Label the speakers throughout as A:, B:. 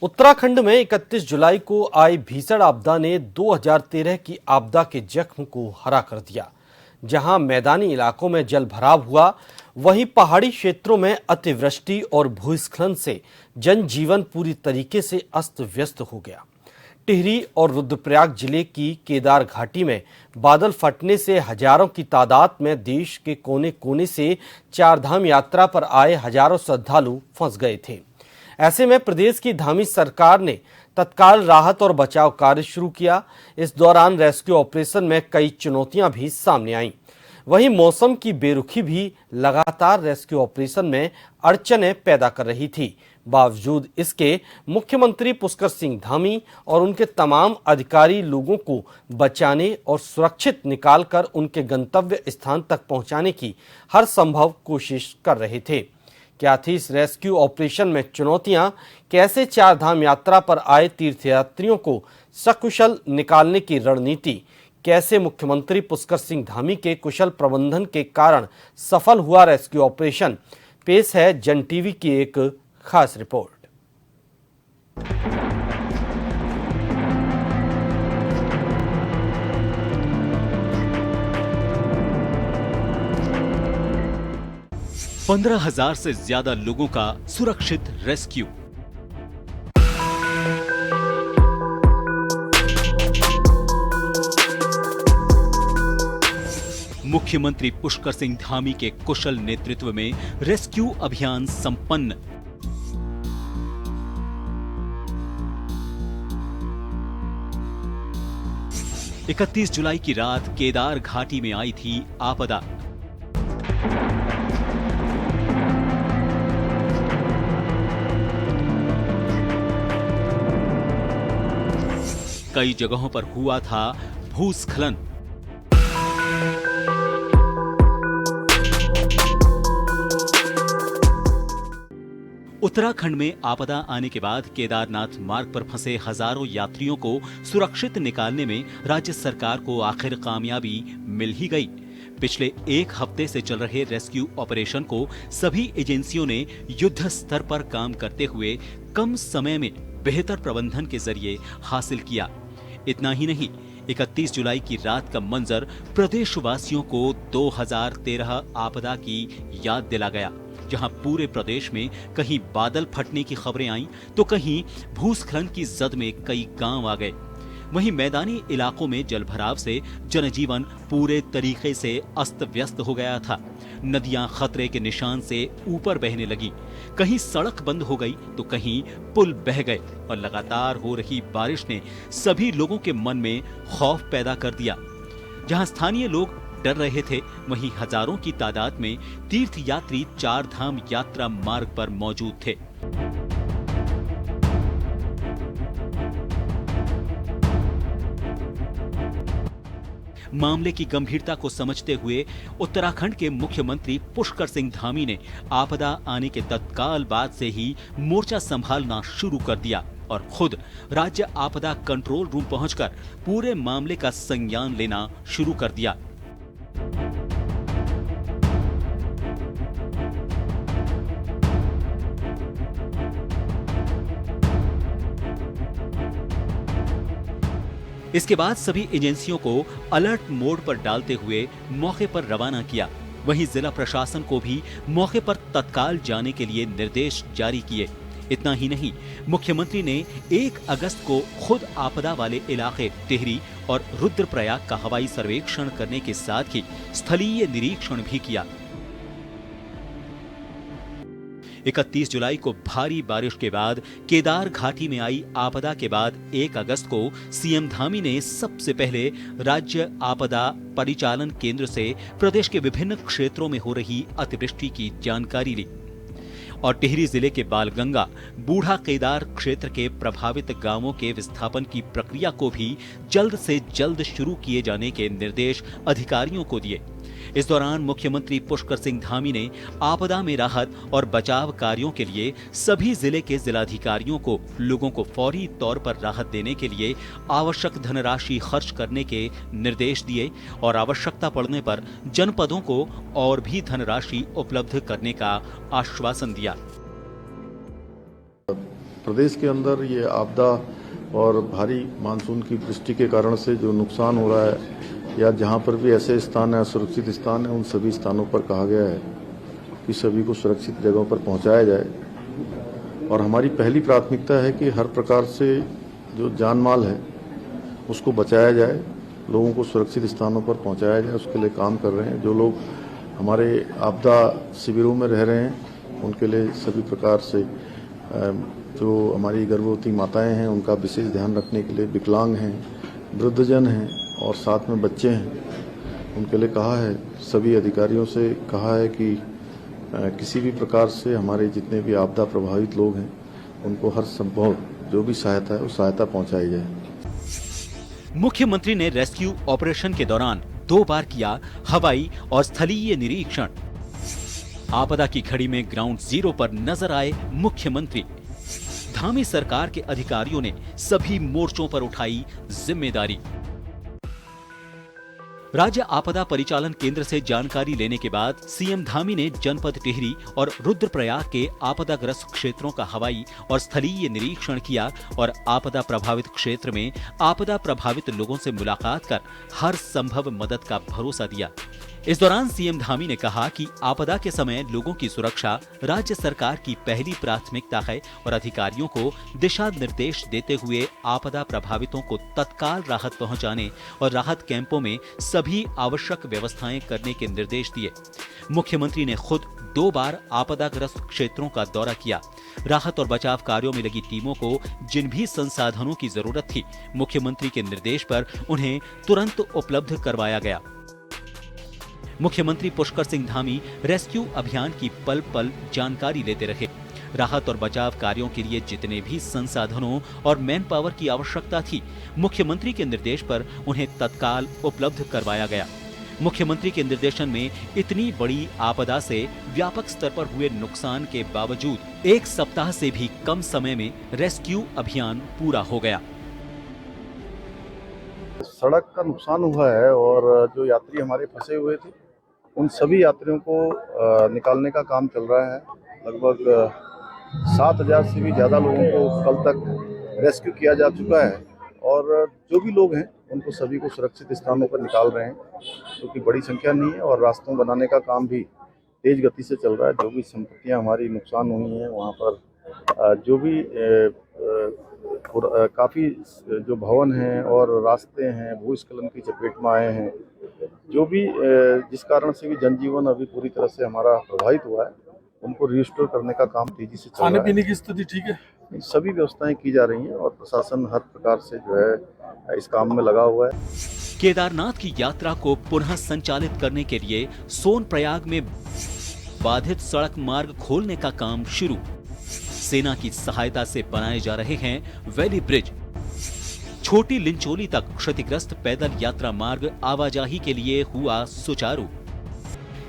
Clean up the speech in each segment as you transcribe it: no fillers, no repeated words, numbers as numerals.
A: उत्तराखंड में 31 जुलाई को आई भीषण आपदा ने 2013 की आपदा के जख्म को हरा कर दिया। जहां मैदानी इलाकों में जल भराव हुआ, वहीं पहाड़ी क्षेत्रों में अतिवृष्टि और भूस्खलन से जनजीवन पूरी तरीके से अस्त व्यस्त हो गया। टिहरी और रुद्रप्रयाग जिले की केदार घाटी में बादल फटने से हजारों की तादाद में देश के कोने कोने से चारधाम यात्रा पर आए हजारों श्रद्धालु फंस गए थे। ऐसे में प्रदेश की धामी सरकार ने तत्काल राहत और बचाव कार्य शुरू किया। इस दौरान रेस्क्यू ऑपरेशन में कई चुनौतियां भी सामने आईं। वहीं मौसम की बेरुखी भी लगातार रेस्क्यू ऑपरेशन में अड़चनें पैदा कर रही थी। बावजूद इसके मुख्यमंत्री पुष्कर सिंह धामी और उनके तमाम अधिकारी लोगों को बचाने और सुरक्षित निकालकर उनके गंतव्य स्थान तक पहुंचाने की हर संभव कोशिश कर रहे थे। क्या थी इस रेस्क्यू ऑपरेशन में चुनौतियां? कैसे चारधाम यात्रा पर आए तीर्थयात्रियों को सकुशल निकालने की रणनीति? कैसे मुख्यमंत्री पुष्कर सिंह धामी के कुशल प्रबंधन के कारण सफल हुआ रेस्क्यू ऑपरेशन? पेश है जन टीवी की एक खास रिपोर्ट।
B: पंद्रह 15,000 से ज्यादा लोगों का सुरक्षित रेस्क्यू। मुख्यमंत्री पुष्कर सिंह धामी के कुशल नेतृत्व में रेस्क्यू अभियान संपन्न। इकतीस जुलाई की रात केदार घाटी में आई थी आपदा। कई जगहों पर हुआ था भूस्खलन। उत्तराखंड में आपदा आने के बाद केदारनाथ मार्ग पर फंसे हजारों यात्रियों को सुरक्षित निकालने में राज्य सरकार को आखिर कामयाबी मिल ही गई। पिछले एक हफ्ते से चल रहे रेस्क्यू ऑपरेशन को सभी एजेंसियों ने युद्ध स्तर पर काम करते हुए कम समय में बेहतर प्रबंधन के जरिए हासिल किया। इतना ही नहीं, 31 जुलाई की रात का मंजर प्रदेशवासियों को 2013 आपदा की याद दिला गया, जहां पूरे प्रदेश में कहीं बादल फटने की खबरें आईं तो कहीं भूस्खलन की जद में कई गांव आ गए। वहीं मैदानी इलाकों में जलभराव से जनजीवन पूरे तरीके से अस्त व्यस्त हो गया था। नदियां खतरे के निशान से ऊपर बहने लगी, कहीं सड़क बंद हो गई तो कहीं पुल बह गए और लगातार हो रही बारिश ने सभी लोगों के मन में खौफ पैदा कर दिया। जहां स्थानीय लोग डर रहे थे, वहीं हजारों की तादाद में तीर्थयात्री चारधाम यात्रा मार्ग पर मौजूद थे। मामले की गंभीरता को समझते हुए उत्तराखंड के मुख्यमंत्री पुष्कर सिंह धामी ने आपदा आने के तत्काल बाद से ही मोर्चा संभालना शुरू कर दिया और खुद राज्य आपदा कंट्रोल रूम पहुंचकर पूरे मामले का संज्ञान लेना शुरू कर दिया। इसके बाद सभी एजेंसियों को अलर्ट मोड पर डालते हुए मौके पर रवाना किया। वहीं जिला प्रशासन को भी मौके पर तत्काल जाने के लिए निर्देश जारी किए। इतना ही नहीं, मुख्यमंत्री ने 1 अगस्त को खुद आपदा वाले इलाके टिहरी और रुद्रप्रयाग का हवाई सर्वेक्षण करने के साथ ही स्थलीय निरीक्षण भी किया। 31 जुलाई को भारी बारिश के बाद केदार घाटी में आई आपदा के बाद 1 अगस्त को सीएम धामी ने सबसे पहले राज्य आपदा परिचालन केंद्र से प्रदेश के विभिन्न क्षेत्रों में हो रही अतिवृष्टि की जानकारी ली और टिहरी जिले के बालगंगा, बूढ़ा केदार क्षेत्र के प्रभावित गांवों के विस्थापन की प्रक्रिया को भी जल्द से जल्द शुरू किए जाने के निर्देश अधिकारियों को दिए। इस दौरान मुख्यमंत्री पुष्कर सिंह धामी ने आपदा में राहत और बचाव कार्यों के लिए सभी जिले के जिलाधिकारियों को लोगों को फौरी तौर पर राहत देने के लिए आवश्यक धनराशि खर्च करने के निर्देश दिए और आवश्यकता पड़ने पर जनपदों को और भी धनराशि उपलब्ध करने का आश्वासन दिया।
C: प्रदेश के अंदर ये आपदा और भारी मानसून की वृष्टि के कारण से जो नुकसान हो रहा है, या जहाँ पर भी ऐसे स्थान है, सुरक्षित स्थान है, उन सभी स्थानों पर कहा गया है कि सभी को सुरक्षित जगहों पर पहुँचाया जाए। और हमारी पहली प्राथमिकता है कि हर प्रकार से जो जान माल है उसको बचाया जाए, लोगों को सुरक्षित स्थानों पर पहुँचाया जाए, उसके लिए काम कर रहे हैं। जो लोग हमारे आपदा शिविरों में रह रहे हैं उनके लिए सभी प्रकार से जो हमारी गर्भवती माताएं हैं उनका विशेष ध्यान रखने के लिए, विकलांग हैं, वृद्धजन हैं और साथ में बच्चे हैं, उनके लिए कहा है, सभी अधिकारियों से कहा है कि किसी भी प्रकार से हमारे जितने भी आपदा प्रभावित लोग हैं उनको हर संभव जो भी सहायता है वो सहायता पहुंचाई जाए।
B: मुख्यमंत्री ने रेस्क्यू ऑपरेशन के दौरान 2 बार किया हवाई और स्थलीय निरीक्षण। आपदा की घड़ी में ग्राउंड जीरो पर नजर आए मुख्यमंत्री। धामी सरकार के अधिकारियों ने सभी मोर्चों पर उठाई जिम्मेदारी। राज्य आपदा परिचालन केंद्र से जानकारी लेने के बाद सीएम धामी ने जनपद टिहरी और रुद्रप्रयाग के आपदाग्रस्त क्षेत्रों का हवाई और स्थलीय निरीक्षण किया और आपदा प्रभावित क्षेत्र में आपदा प्रभावित लोगों से मुलाकात कर हर संभव मदद का भरोसा दिया। इस दौरान सीएम धामी ने कहा कि आपदा के समय लोगों की सुरक्षा राज्य सरकार की पहली प्राथमिकता है और अधिकारियों को दिशा निर्देश देते हुए आपदा प्रभावितों को तत्काल राहत पहुंचाने और राहत कैंपों में सभी आवश्यक व्यवस्थाएं करने के निर्देश दिए। मुख्यमंत्री ने खुद 2 बार आपदाग्रस्त क्षेत्रों का दौरा किया। राहत और बचाव कार्यों में लगी टीमों को जिन भी संसाधनों की जरूरत थी, मुख्यमंत्री के निर्देश पर उन्हें तुरंत उपलब्ध करवाया गया। मुख्यमंत्री पुष्कर सिंह धामी रेस्क्यू अभियान की पल पल जानकारी लेते रहे। राहत और बचाव कार्यों के लिए जितने भी संसाधनों और मैन पावर की आवश्यकता थी, मुख्यमंत्री के निर्देश पर उन्हें तत्काल उपलब्ध करवाया गया। मुख्यमंत्री के निर्देशन में इतनी बड़ी आपदा से व्यापक स्तर पर हुए नुकसान के बावजूद 1 सप्ताह से भी कम समय में रेस्क्यू अभियान पूरा हो गया।
C: सड़क का नुकसान हुआ है और जो यात्री हमारे फंसे हुए थे उन सभी यात्रियों को निकालने का काम चल रहा है। लगभग 7,000 से भी ज़्यादा लोगों को कल तक रेस्क्यू किया जा चुका है और जो भी लोग हैं उनको सभी को सुरक्षित स्थानों पर निकाल रहे हैं, क्योंकि बड़ी संख्या नहीं है और रास्तों बनाने का काम भी तेज गति से चल रहा है। जो भी संपत्तियां हमारी नुकसान हुई हैं वहाँ पर जो भी काफ़ी जो भवन हैं और रास्ते हैं भूस्खलन की चपेट में आए हैं, जो भी जिस कारण से भी जनजीवन अभी पूरी तरह से हमारा प्रभावित हुआ है, उनको रिस्टोर करने का काम तेजी से चल रहा है।
D: खाने पीने की स्थिति ठीक है?
C: सभी व्यवस्थाएं की जा रही हैं और प्रशासन हर प्रकार से जो है इस काम में लगा हुआ है।
B: केदारनाथ की यात्रा को पुनः संचालित करने के लिए सोनप्रयाग में बाधित सड़क मार्ग खोलने का काम शुरू। सेना की सहायता से बनाए जा रहे हैं वैली ब्रिज। छोटी लिंचोली तक क्षतिग्रस्त पैदल यात्रा मार्ग आवाजाही के लिए हुआ सुचारू।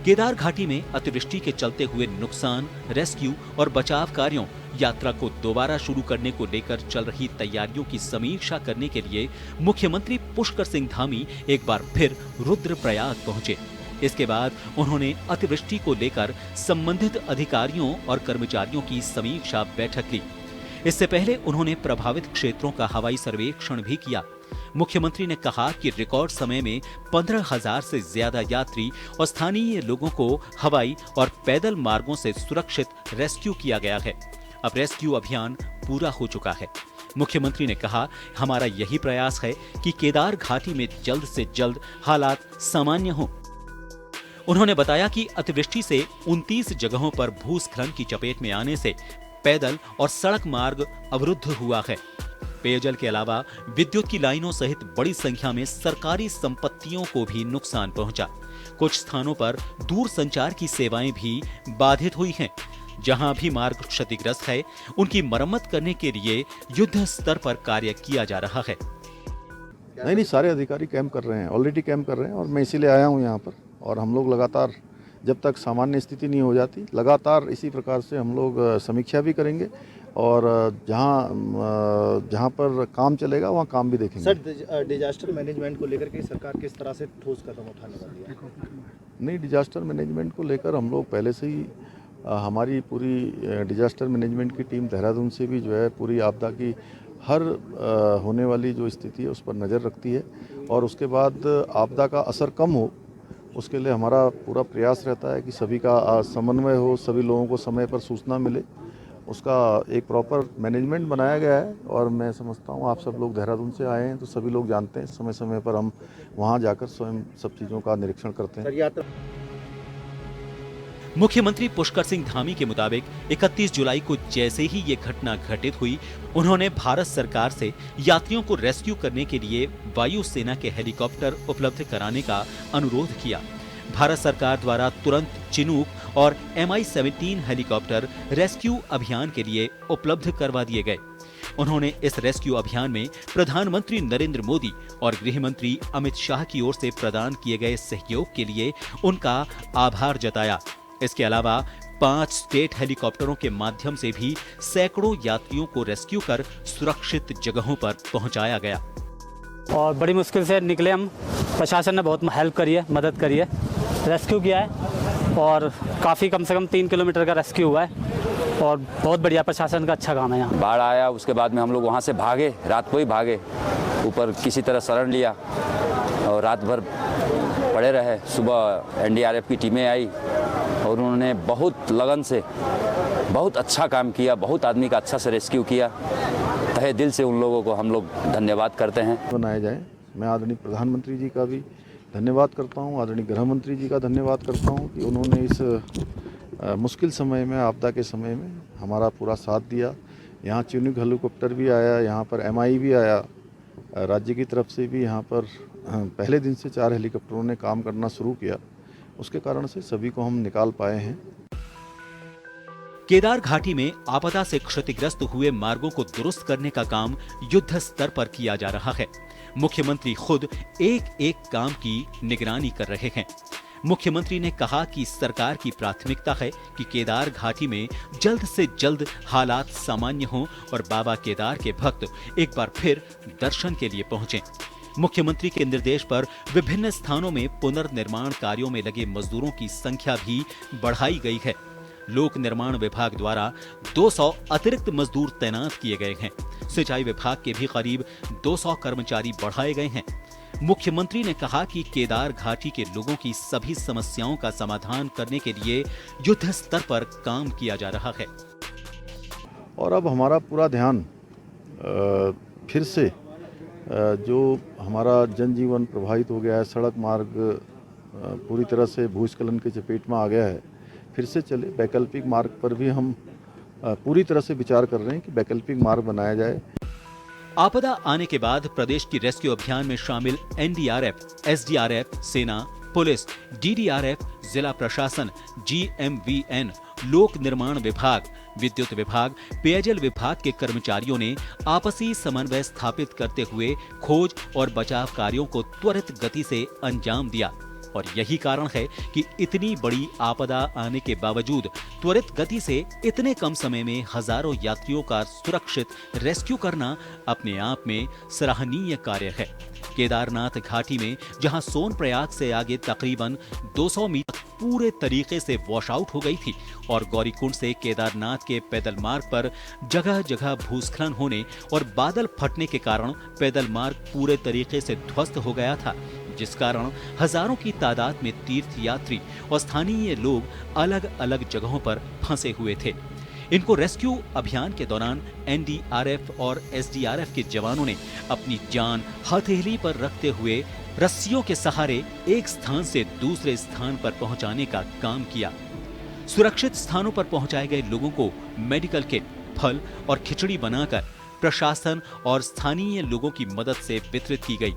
B: केदार घाटी में अतिवृष्टि के चलते हुए नुकसान, रेस्क्यू और बचाव कार्यों, यात्रा को दोबारा शुरू करने को लेकर चल रही तैयारियों की समीक्षा करने के लिए मुख्यमंत्री पुष्कर सिंह धामी एक बार फिर रुद्रप्रयाग पहुंचे। इसके बाद उन्होंने अतिवृष्टि को लेकर संबंधित अधिकारियों और कर्मचारियों की समीक्षा बैठक ली। इससे पहले उन्होंने प्रभावित क्षेत्रों का हवाई सर्वेक्षण भी किया। मुख्यमंत्री ने कहा कि रिकॉर्ड समय में 15,000 से ज्यादा यात्री और स्थानीय लोगों को हवाई और पैदल मार्गों से सुरक्षित रेस्क्यू किया गया है। अब रेस्क्यू अभियान पूरा हो चुका है। मुख्यमंत्री ने कहा, हमारा यही प्रयास है कि केदार घाटी में जल्द से जल्द हालात सामान्य हों। उन्होंने बताया कि अतिवृष्टि से 29 जगहों पर भूस्खलन की चपेट में आने से पैदल और सड़क मार्ग अवरुद्ध हुआ है। पेयजल के अलावा विद्युत की लाइनों सहित बड़ी संख्या में सरकारी संपत्तियों को भी नुकसान पहुंचा। कुछ स्थानों पर दूर संचार की सेवाएं भी बाधित हुई हैं। जहां भी मार्ग क्षतिग्रस्त है, उनकी मरम्मत करने के लिए युद्ध स्तर पर कार्य किया जा रहा है।
C: नहीं, सारे अधिकारी कैंप कर रहे हैं, ऑलरेडी कैंप कर रहे हैं और मैं इसीलिए आया हूं यहाँ पर। और हम लोग लगातार जब तक सामान्य स्थिति नहीं हो जाती, लगातार इसी प्रकार से हम लोग समीक्षा भी करेंगे और जहाँ पर काम चलेगा वहाँ काम भी देखेंगे।
D: सर, डिजास्टर मैनेजमेंट को लेकर के सरकार किस तरह से ठोस कदम उठाने वाली है?
C: नहीं, डिजास्टर मैनेजमेंट को लेकर हम लोग पहले से ही हमारी पूरी डिजास्टर मैनेजमेंट की टीम देहरादून से भी जो है पूरी आपदा की हर होने वाली जो स्थिति है उस पर नज़र रखती है और उसके बाद आपदा का असर कम हो उसके लिए हमारा पूरा प्रयास रहता है कि सभी का समन्वय हो, सभी लोगों को समय पर सूचना मिले, उसका एक प्रॉपर मैनेजमेंट बनाया गया है। और मैं समझता हूँ आप सब लोग देहरादून से आए हैं तो सभी लोग जानते हैं समय समय पर हम वहाँ जाकर स्वयं सब चीज़ों का निरीक्षण करते हैं।
B: मुख्यमंत्री पुष्कर सिंह धामी के मुताबिक 31 जुलाई को जैसे ही ये घटना घटित हुई, उन्होंने भारत सरकार से यात्रियों को रेस्क्यू करने के लिए वायुसेना के हेलीकॉप्टर उपलब्ध कराने का अनुरोध किया। भारत सरकार द्वारा तुरंत चिनूक और Mi-17 हेलीकॉप्टर रेस्क्यू अभियान के लिए उपलब्ध करवा दिए गए। उन्होंने इस रेस्क्यू अभियान में प्रधानमंत्री नरेंद्र मोदी और गृह मंत्री अमित शाह की ओर से प्रदान किए गए सहयोग के लिए उनका आभार जताया। इसके अलावा 5 स्टेट हेलीकॉप्टरों के माध्यम से भी सैकड़ों यात्रियों को रेस्क्यू कर सुरक्षित जगहों पर पहुंचाया गया।
E: और बड़ी मुश्किल से निकले हम, प्रशासन ने बहुत हेल्प करी है, मदद करी है, रेस्क्यू किया है और काफ़ी कम से कम 3 किलोमीटर का रेस्क्यू हुआ है और बहुत बढ़िया प्रशासन का अच्छा काम है यहाँ।
F: बाढ़ आया, उसके बाद में हम लोग वहाँ से भागे, रात को ही भागे, ऊपर किसी तरह शरण लिया और रात भर पड़े रहे। सुबह NDRF की टीमें आई और उन्होंने बहुत लगन से बहुत अच्छा काम किया, बहुत आदमी का अच्छा से रेस्क्यू किया। तहे दिल से उन लोगों को हम लोग धन्यवाद करते हैं।
C: बनाए जाए। मैं आदरणीय प्रधानमंत्री जी का भी धन्यवाद करता हूं, आदरणीय गृह मंत्री जी का धन्यवाद करता हूं कि उन्होंने इस मुश्किल समय में, आपदा के समय में हमारा पूरा साथ दिया। यहाँ चिनूक हेलीकॉप्टर भी आया, यहाँ पर MI भी आया, राज्य की तरफ से भी यहाँ पर पहले दिन से 4 हेलीकॉप्टरों ने काम करना शुरू किया। उसके कारण से सभी को हम निकाल पाए हैं।
B: केदार घाटी में आपदा से क्षतिग्रस्त हुए मार्गों को दुरुस्त करने का काम युद्ध स्तर पर किया जा रहा है। मुख्यमंत्री खुद एक एक काम की निगरानी कर रहे हैं। मुख्यमंत्री ने कहा कि सरकार की प्राथमिकता है कि केदार घाटी में जल्द से जल्द हालात सामान्य हों और बाबा केदार के भक्त एक बार फिर दर्शन के लिए पहुंचें। मुख्यमंत्री के निर्देश पर विभिन्न स्थानों में पुनर्निर्माण कार्यों में लगे मजदूरों की संख्या भी बढ़ाई गई है। लोक निर्माण विभाग द्वारा 200 अतिरिक्त मजदूर तैनात किए गए हैं। सिंचाई विभाग के भी करीब 200 कर्मचारी बढ़ाए गए हैं। मुख्यमंत्री ने कहा कि केदार घाटी के लोगों की सभी समस्याओं का समाधान करने के लिए युद्ध स्तर पर काम किया जा रहा है।
C: और अब हमारा पूरा ध्यान फिर से जो हमारा जनजीवन प्रभावित हो गया है, सड़क मार्ग पूरी तरह से भूस्खलन के चपेट में आ गया है, फिर से चले। वैकल्पिक मार्ग पर भी हम पूरी तरह से विचार कर रहे हैं कि वैकल्पिक मार्ग बनाया जाए।
B: आपदा आने के बाद प्रदेश की रेस्क्यू अभियान में शामिल NDRF, SDRF, सेना, पुलिस, DDRF, जिला प्रशासन, GMVN, लोक निर्माण विभाग, विद्युत विभाग, पेयजल विभाग के कर्मचारियों ने आपसी समन्वय स्थापित करते हुए खोज और बचाव कार्यों को त्वरित गति से अंजाम दिया। और यही कारण है कि इतनी बड़ी आपदा आने के बावजूद त्वरित गति से इतने कम समय में हजारों यात्रियों का सुरक्षित रेस्क्यू करना अपने आप में सराहनीय कार्य है। केदारनाथ घाटी में जहां सोनप्रयाग से आगे तकरीबन 200 मीटर पूरे तरीके से वॉश आउट हो गई थी और गौरीकुंड से केदारनाथ के पैदल मार्ग पर जगह जगह भूस्खलन होने और बादल फटने के कारण पैदल मार्ग पूरे तरीके से ध्वस्त हो गया था, जिस कारण हजारों की तादाद में तीर्थ यात्री और स्थानीय लोग अलग अलग जगहों पर फंसे हुए थे। इनको रेस्क्यू अभियान के दौरान NDRF और SDRF के जवानों ने अपनी जान हथेली पर रखते हुए रस्सियों के सहारे एक स्थान से दूसरे स्थान पर पहुंचाने का काम किया। सुरक्षित स्थानों पर पहुंचाए गए लोगों को मेडिकल किट, फल और खिचड़ी बनाकर प्रशासन और स्थानीय लोगों की मदद से वितरित की गई।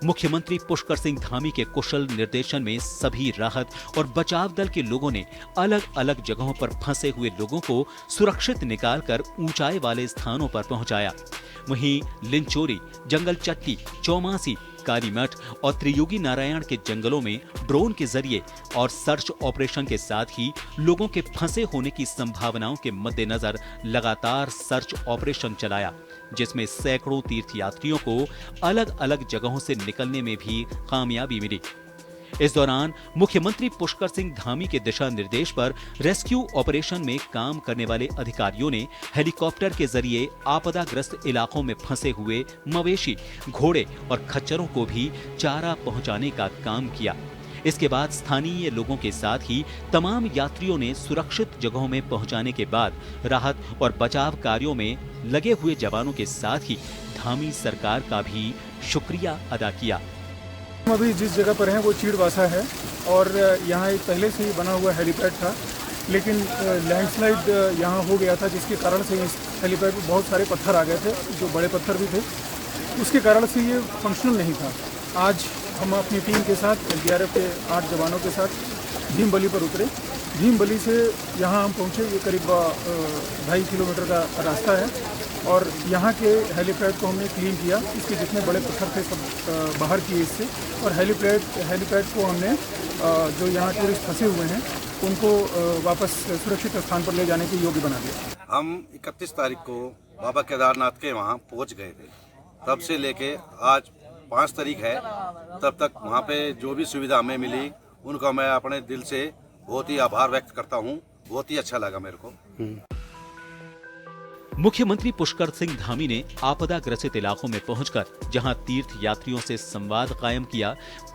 B: मुख्यमंत्री पुष्कर सिंह धामी के कुशल निर्देशन में सभी राहत और बचाव दल के लोगों ने अलग अलग जगहों पर फंसे हुए लोगों को सुरक्षित निकालकर ऊंचाई वाले स्थानों पर पहुंचाया। वहीं लिंचोरी, जंगल चट्टी, चौमासी, कालीमठ और त्रियुगी नारायण के जंगलों में ड्रोन के जरिए और सर्च ऑपरेशन के साथ ही लोगों के फंसे होने की संभावनाओं के मद्देनजर लगातार सर्च ऑपरेशन चलाया, जिसमें सैकड़ों तीर्थयात्रियों को अलग अलग जगहों से निकलने में भी कामयाबी मिली। इस दौरान मुख्यमंत्री पुष्कर सिंह धामी के दिशा निर्देश पर रेस्क्यू ऑपरेशन में काम करने वाले अधिकारियों ने हेलीकॉप्टर के जरिए आपदाग्रस्त इलाकों में फंसे हुए मवेशी, घोड़े और खच्चरों को भी चारा पहुंचाने का काम किया। इसके बाद स्थानीय लोगों के साथ ही तमाम यात्रियों ने सुरक्षित जगहों में पहुंचाने के बाद राहत और बचाव कार्यों में लगे हुए जवानों के साथ ही धामी सरकार का भी शुक्रिया अदा किया।
G: हम अभी जिस जगह पर हैं वो चीड़वासा है और यहाँ एक पहले से ही बना हुआ हेलीपैड था, लेकिन लैंडस्लाइड यहाँ हो गया था जिसके कारण से इस हेलीपैड पर बहुत सारे पत्थर आ गए थे, जो बड़े पत्थर भी थे, उसके कारण से ये फंक्शनल नहीं था। आज हम अपनी टीम के साथ एनडीआरएफ के 8 जवानों के साथ भीमबली पर उतरे। भीमबली से यहाँ हम पहुँचे, ये करीब 2.5 किलोमीटर का रास्ता है और यहाँ के हेलीपैड को हमने क्लीन किया। इसके जितने बड़े पत्थर थे सब बाहर किए इससे, और हेलीपैड को हमने जो यहाँ टूरिस्ट फंसे हुए हैं उनको वापस सुरक्षित स्थान पर ले जाने के योग्य बना दिया।
H: हम 31 तारीख को बाबा केदारनाथ के वहाँ पहुँच गए थे। तब से लेके आज 5 तारीख है, तब तक वहाँ पे जो भी सुविधा हमें मिली उनका मैं अपने दिल से बहुत ही आभार व्यक्त करता हूँ। बहुत ही अच्छा लगा मेरे को।
B: मुख्यमंत्री पुष्कर सिंह धामी ने आपदा ग्रसित इलाकों में पहुंचकर जहां तीर्थ यात्रियों से संवाद कायम किया,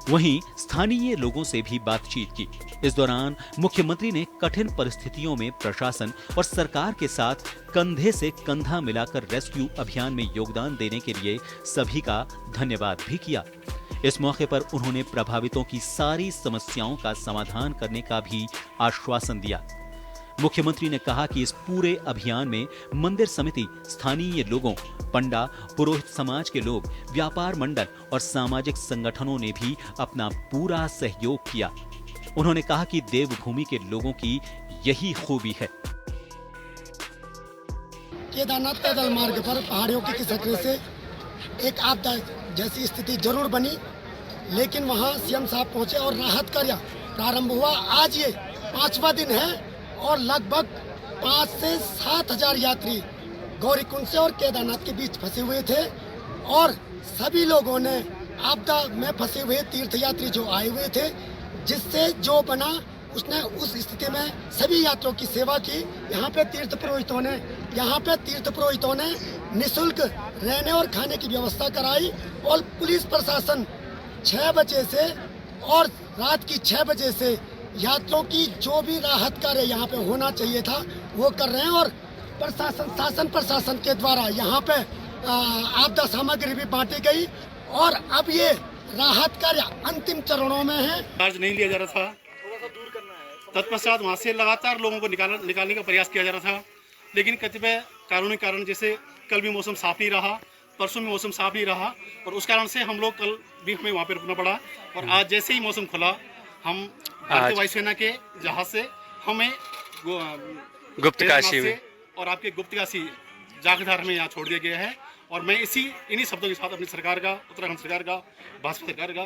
B: वहीं स्थानीय लोगों से भी बातचीत की। इस दौरान मुख्यमंत्री ने कठिन परिस्थितियों में प्रशासन और सरकार के साथ कंधे से कंधा मिलाकर रेस्क्यू अभियान में योगदान देने के लिए सभी का धन्यवाद भी किया। इस मौके पर उन्होंने प्रभावितों की सारी समस्याओं का समाधान करने का भी आश्वासन दिया। मुख्यमंत्री ने कहा कि इस पूरे अभियान में मंदिर समिति, स्थानीय लोगों, पंडा, पुरोहित समाज के लोग, व्यापार मंडल और सामाजिक संगठनों ने भी अपना पूरा सहयोग किया। उन्होंने कहा कि देवभूमि के लोगों की यही खूबी है।
I: केदारनाथ पैदल मार्ग पर पहाड़ियों के खिसकने से एक आपदा जैसी स्थिति जरूर बनी, लेकिन वहां सीएम साहब पहुंचे और राहत कार्य प्रारंभ हुआ। आज ये 5वां दिन है और लगभग 5 से 7 हजार यात्री गौरीकुंड से और केदारनाथ के बीच फंसे हुए थे, और सभी लोगों ने आपदा में फंसे हुए तीर्थ यात्री जो आए हुए थे, जिससे जो बना उसने उस स्थिति में सभी यात्रियों की सेवा की। यहाँ पे तीर्थ पुरोहितों ने निःशुल्क रहने और खाने की व्यवस्था कराई, और पुलिस प्रशासन 6 बजे से और रात की 6 बजे से यात्रियों की जो भी राहत कार्य यहाँ पे होना चाहिए था वो कर रहे हैं। और शासन प्रशासन के द्वारा यहाँ पे आपदा सामग्री भी बांटी गई, और अब ये राहत कार्य अंतिम चरणों में है।
J: चार्ज नहीं लिया जा रहा था, तत्पश्चात वहाँ से लगातार लोगों को निकालने का प्रयास किया जा रहा था, लेकिन कतिपय कानूनी कारण, जैसे कल भी मौसम साफ नहीं रहा, परसों में मौसम साफ नहीं रहा, और उस कारण से हम लोग कल भी हमें वहाँ पे रुकना पड़ा। और आज जैसे ही मौसम खुला, हम भारतीय वायुसेना के जहाज से हमें गुप्तकाशी में और आपके गुप्तकाशी जागधार में यहाँ छोड़ दिया गया है। और मैं इन्हीं शब्दों के साथ अपनी सरकार का, उत्तराखंड सरकार का, भाजपा सरकार का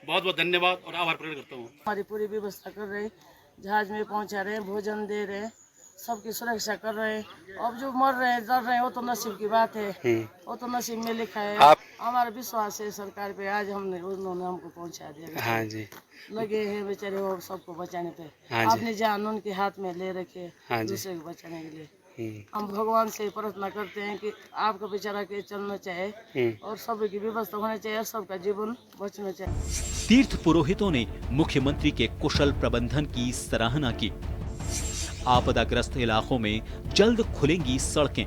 J: बहुत बहुत धन्यवाद और आभार प्रकट करता हूँ।
K: हमारी पूरी व्यवस्था कर रहे, जहाज में पहुँचा रहे, भोजन दे रहे, सबकी सुरक्षा कर रहे हैं। अब जो मर रहे हैं, डर रहे हैं, वो तो नसीब की बात है, वो तो नसीब में लिखा है। हमारा विश्वास है सरकार पे, आज उन्होंने हमको पहुंचा दिया। हाँ जी, लगे हैं बेचारे वो सबको बचाने पे। अपनी जान उनके हाथ में ले रखे, दूसरे को बचाने के लिए। हम भगवान से प्रार्थना करते हैं कि आपका बेचारा के चलना चाहिए और सबकी व्यवस्था होनी चाहिए, सबका जीवन बचना चाहिए।
B: तीर्थ पुरोहितों ने मुख्यमंत्री के कुशल प्रबंधन की सराहना की। आपदाग्रस्त इलाकों में जल्द खुलेंगी सड़कें।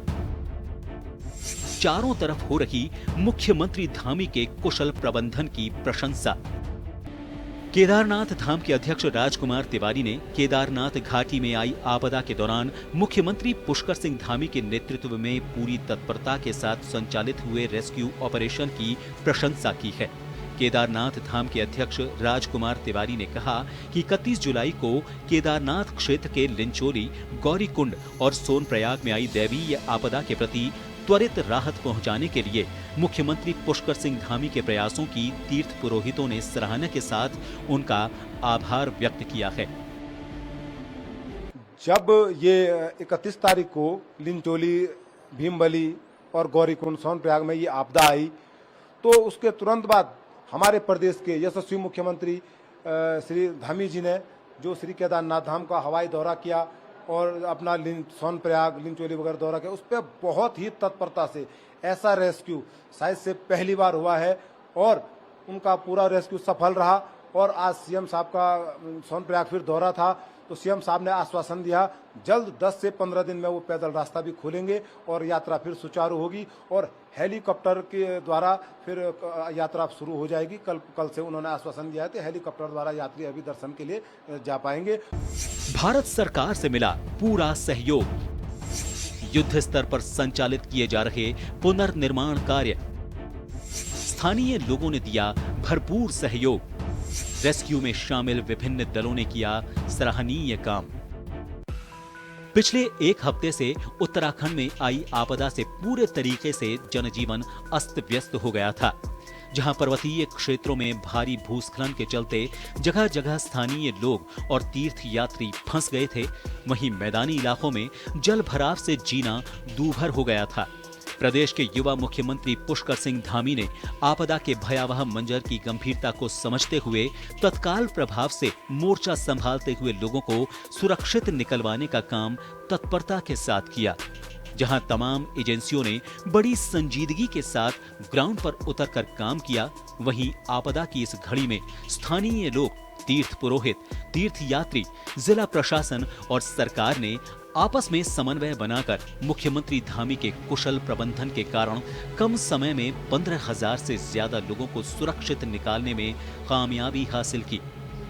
B: चारों तरफ हो रही मुख्यमंत्री धामी के कुशल प्रबंधन की प्रशंसा। केदारनाथ धाम के अध्यक्ष राजकुमार तिवारी ने केदारनाथ घाटी में आई आपदा के दौरान मुख्यमंत्री पुष्कर सिंह धामी के नेतृत्व में पूरी तत्परता के साथ संचालित हुए रेस्क्यू ऑपरेशन की प्रशंसा की है। केदारनाथ धाम के अध्यक्ष राजकुमार तिवारी ने कहा कि 31 जुलाई को केदारनाथ क्षेत्र के लिंचोली, गौरीकुंड और सोनप्रयाग में आई दैवीय आपदा के प्रति त्वरित राहत पहुंचाने के लिए मुख्यमंत्री पुष्कर सिंह धामी के प्रयासों की तीर्थ पुरोहितों ने सराहना के साथ उनका आभार व्यक्त किया है।
L: जब ये 31 तारीख को लिंचोली, भीमबली और गौरीकुंड, सोनप्रयाग में ये आपदा आई, तो उसके तुरंत बाद हमारे प्रदेश के यशस्वी मुख्यमंत्री श्री धामी जी ने जो श्री केदारनाथ धाम का हवाई दौरा किया और अपना सोनप्रयाग लिंचोली वगैरह दौरा किया, उस पर बहुत ही तत्परता से ऐसा रेस्क्यू शायद से पहली बार हुआ है और उनका पूरा रेस्क्यू सफल रहा। और आज सीएम साहब का सोनप्रयाग फिर दौरा था तो सीएम साहब ने आश्वासन दिया जल्द 10 से 15 दिन में वो पैदल रास्ता भी खोलेंगे और यात्रा फिर सुचारू होगी और हेलीकॉप्टर के द्वारा फिर यात्रा शुरू हो जाएगी। कल से उन्होंने आश्वासन दिया है कि हेलीकॉप्टर द्वारा यात्री अभी दर्शन के लिए जा पाएंगे।
B: भारत सरकार से मिला पूरा सहयोग। युद्ध स्तर पर संचालित किए जा रहे पुनर्निर्माण कार्य, स्थानीय लोगों ने दिया भरपूर सहयोग। रेस्क्यू में शामिल विभिन्न दलों ने किया सराहनीय काम। पिछले एक हफ्ते से उत्तराखंड में आई आपदा से पूरे तरीके से जनजीवन अस्त व्यस्त हो गया था। जहां पर्वतीय क्षेत्रों में भारी भूस्खलन के चलते जगह जगह स्थानीय लोग और तीर्थ यात्री फंस गए थे, वहीं मैदानी इलाकों में जल भराव से जीना दूभर हो गया था। प्रदेश के युवा मुख्यमंत्री पुष्कर सिंह धामी ने आपदा के भयावह मंजर की गंभीरता को समझते हुए तत्काल प्रभाव से मोर्चा संभालते हुए लोगों को सुरक्षित निकलवाने का काम तत्परता के साथ किया। जहां तमाम एजेंसियों ने बड़ी संजीदगी के साथ ग्राउंड पर उतरकर काम किया, वहीं आपदा की इस घड़ी में स्थानीय लोग, तीर्थ पुरोहित, तीर्थ यात्री, जिला प्रशासन और सरकार ने आपस में समन्वय बनाकर मुख्यमंत्री धामी के कुशल प्रबंधन के कारण कम समय में 15,000 से ज्यादा लोगों को सुरक्षित निकालने में कामयाबी हासिल की।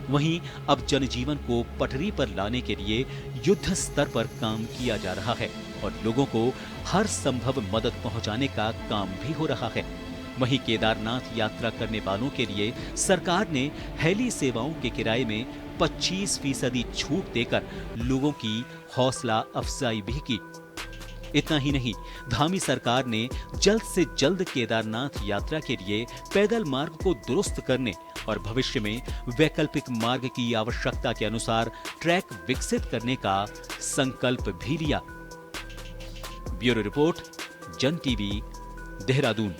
B: वहीं अब जनजीवन को पटरी पर लाने के लिए युद्ध स्तर पर काम किया जा रहा है और लोगों को हर संभव मदद पहुंचाने का काम भी हो रहा है। वहीं केदारनाथ यात्रा करने वालों के लिए सरकार ने हेली सेवाओं के किराए में 25% छूट देकर लोगों की हौसला अफजाई भी की। इतना ही नहीं, धामी सरकार ने जल्द से जल्द केदारनाथ यात्रा के लिए पैदल मार्ग को दुरुस्त करने और भविष्य में वैकल्पिक मार्ग की आवश्यकता के अनुसार ट्रैक विकसित करने का संकल्प भी लिया। ब्यूरो रिपोर्ट, जन टीवी, देहरादून।